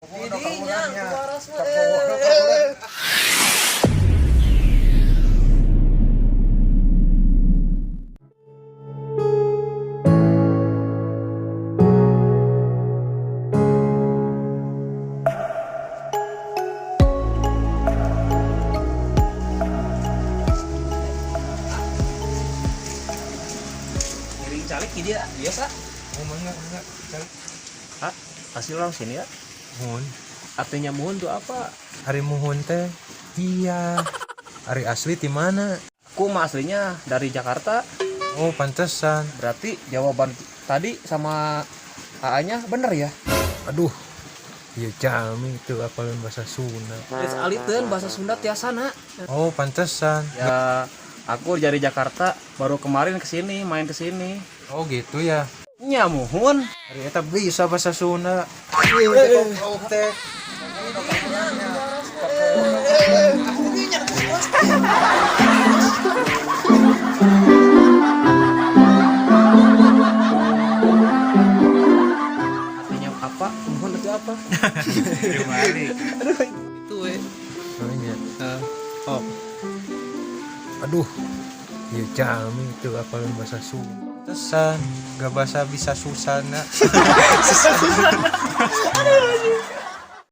Didinya waras mah. Giring calik dia biasa. Oh, enggak. Ah, asli orang sini ya. Muhun. Artinya mohon tuh apa? Hari muhun teh. Iya. Hari asli di mana? Aku mah aslinya dari Jakarta. Oh, pantesan. Berarti jawaban tadi sama AA-nya bener ya? Aduh. Iya jami itu apalin bahasa Sunda. Terus aliteun bahasa Sunda tiasana. Oh, pantesan. Ya, aku dari Jakarta baru kemarin kesini, main kesini. Oh, gitu ya. Nya mohon. Hari eta bisa bahasa Sunda. Teh. Artinya apa? Mohon itu apa? Balik. Itu Namanya. oh. Aduh. Iya jami itu apalin bahasa Sunda. Pantesan. Gak bahasa bisa susana.